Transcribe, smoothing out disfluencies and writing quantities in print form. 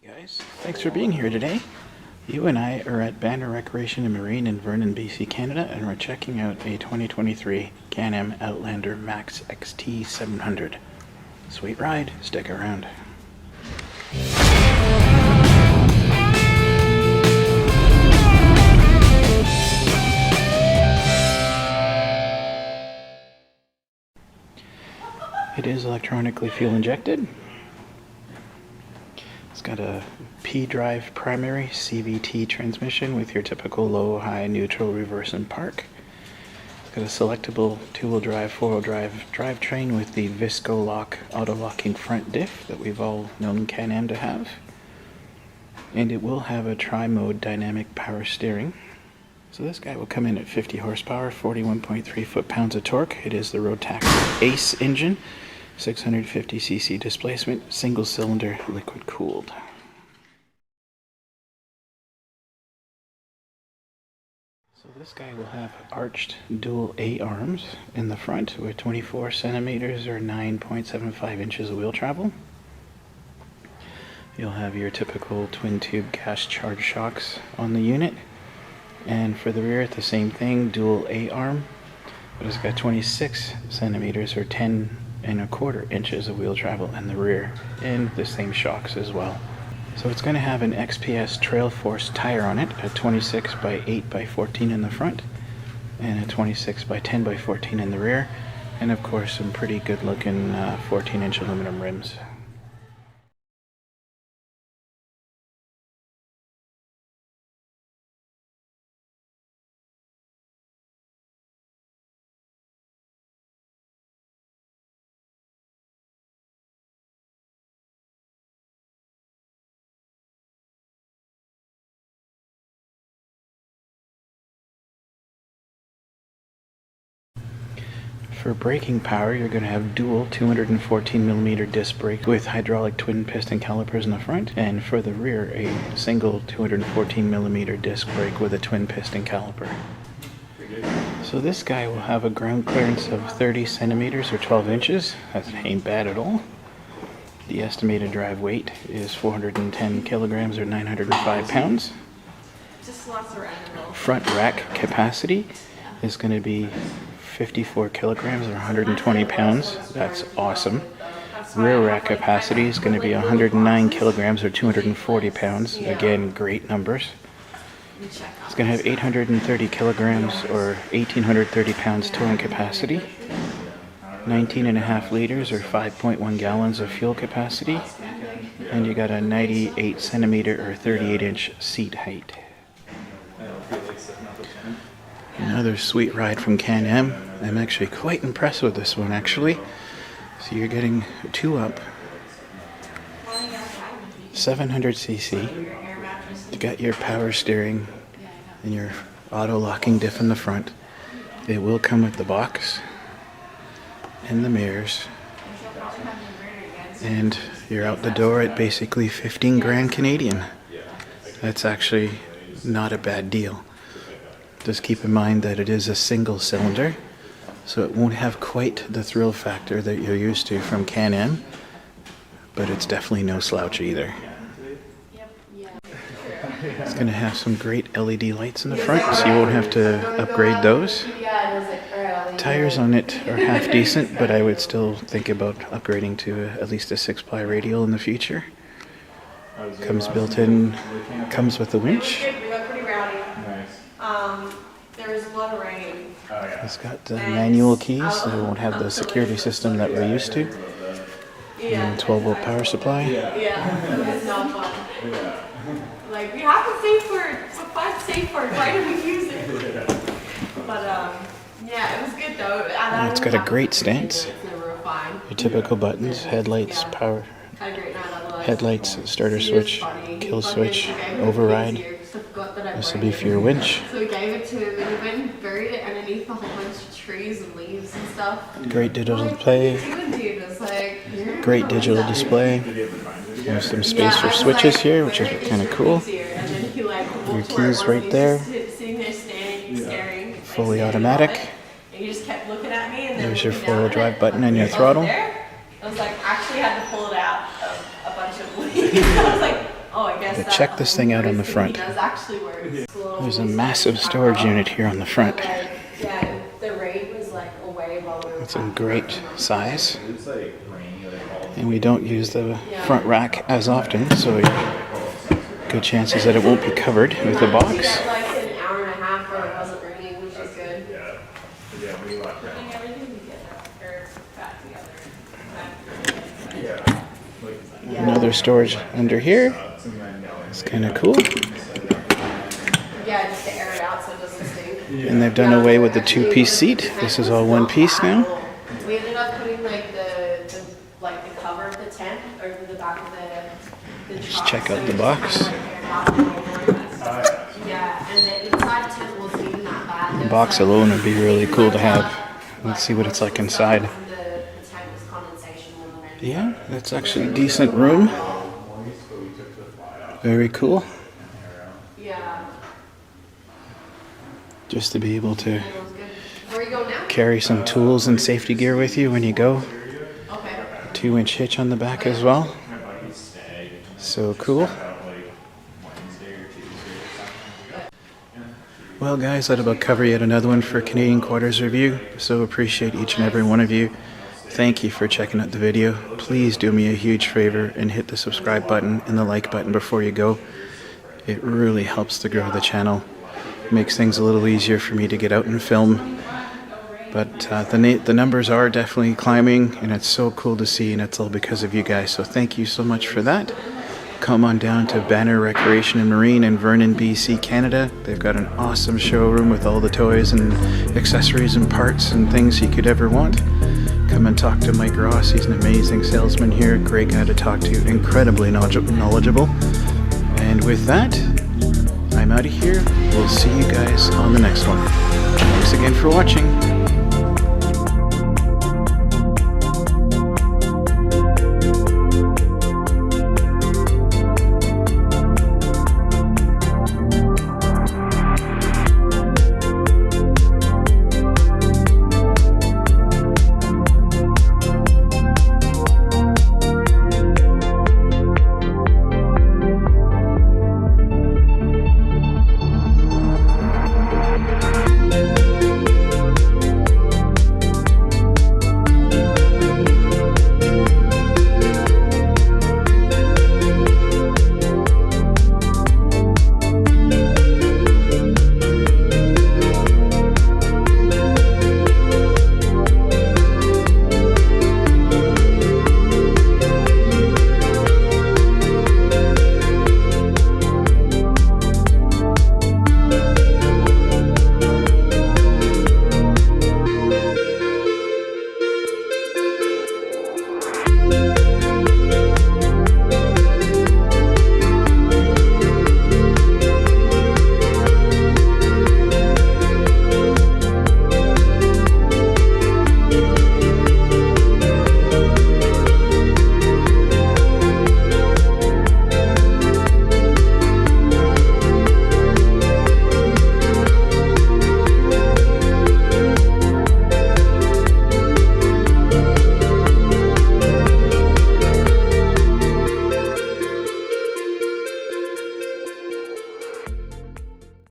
Guys, thanks for being here today. You and I are at Banner Recreation and Marine in Vernon, BC, Canada, and we're checking out a 2023 Can-Am Outlander Max XT 700. Sweet ride, stick around. It is electronically fuel injected. It's got a P-drive primary CVT transmission with your typical low, high, neutral, reverse, and park. It's got a selectable two-wheel drive, four-wheel drive drivetrain with the Visco lock auto-locking front diff that we've all known Can-Am to have. And it will have a tri-mode dynamic power steering. So this guy will come in at 50 horsepower, 41.3 foot-pounds of torque. It is the Road Taxi Ace engine. 650cc displacement, single cylinder, liquid cooled. So this guy will have arched dual A arms in the front with 24 centimeters or 9.75 inches of wheel travel. You'll have your typical twin tube gas charge shocks on the unit. And for the rear, the same thing, dual A arm, but it's got 26 centimeters or 10.25 inches of wheel travel in the rear, and the same shocks as well. So it's going to have an XPS Trail Force tire on it, a 26 by 8 by 14 in the front, and a 26 by 10 by 14 in the rear, and of course some pretty good looking 14-inch aluminum rims. For braking power, you're going to have dual 214mm disc brakes with hydraulic twin piston calipers in the front, and for the rear, a single 214mm disc brake with a twin piston caliper. So this guy will have a ground clearance of 30 centimeters or 12 inches. That ain't bad at all. The estimated drive weight is 410 kilograms or 905 pounds. Front rack capacity is going to be 54 kilograms or 120 pounds. That's awesome. Rear rack capacity is going to be 109 kilograms or 240 pounds. Again, great numbers. It's going to have 830 kilograms or 1,830 pounds towing capacity. 19.5 liters or 5.1 gallons of fuel capacity. And you got a 98 centimeter or 38-inch seat height. Another sweet ride from Can-Am. I'm actually quite impressed with this one, actually. So you're getting a 2-up, 700cc. You got your power steering and your auto-locking diff in the front. It will come with the box and the mirrors. And you're out the door at basically 15 grand Canadian. That's actually not a bad deal. Just keep in mind that it is a single cylinder, so it won't have quite the thrill factor that you're used to from Can-Am, but it's definitely no slouch either. It's going to have some great LED lights in the front, so you won't have to upgrade those. Tires on it are half decent, but I would still think about upgrading to at least a 6-ply radial in the future. Comes built in, comes with the winch. There's a lot of rain. It's got the manual keys, so it won't have the security system that we're used to. And 12-volt power supply. Yeah, it's not fun. Like, we have to save for it. So fun, save for it. Why do we use it? But, yeah, it was good though. And it's got a great stance. Your typical buttons, headlights, power, headlights, starter switch, kill switch, override. This will be for your winch. So we gave it to him and he went and buried it underneath a whole bunch of trees and leaves and stuff. Great digital display. Great digital display. There's some space for switches here, which is kind of cool. Your keys right there. Fully automatic. There's your 4-wheel drive button and your throttle. I was like, actually had to pull it out of a bunch of leaves. I was like, Oh, I guess But that check this thing out on the front. does actually work. There's a massive storage unit here on the front. But, like, yeah, the rain was like away while we were. It's in great size. And we don't use the front rack as often, so good chances that it won't be covered with the box. We got like an hour and a half where it wasn't raining, which is good. Putting everything together, or back together. Another storage under here. It's kind of cool. Yeah, just to air it out so it doesn't stink. And they've done away with the two-piece seat. This is all one piece now. We ended up putting like the cover of the tent over the back of the Just truck, check so out the it's box. just, like, aired out the whole way. Yeah, and the inside tent wasn't even that bad. The box alone would be really cool to have. Let's see what it's like inside. The tent was condensation more than anything. Yeah, that's actually a decent room. Very cool. Yeah, Just to be able to it was good. Where you going now? carry some tools and safety gear with you when you go. Okay. 2-inch hitch on the back as well. So cool. Well guys, that'll about cover yet another one for Canadian Quarters Review. So appreciate each and every one of you. Thank you for checking out the video. Please do me a huge favor and hit the subscribe button and the like button before you go. It really helps to grow the channel. Makes things a little easier for me to get out and film. But the numbers are definitely climbing, and it's so cool to see, and it's all because of you guys. So thank you so much for that. Come on down to Banner Recreation and Marine in Vernon, BC, Canada. They've got an awesome showroom with all the toys and accessories and parts and things you could ever want. Come and talk to Mike Ross. He's an amazing salesman here. Great guy to talk to. Incredibly knowledgeable. And with that, I'm out of here. We'll see you guys on the next one. Thanks again for watching.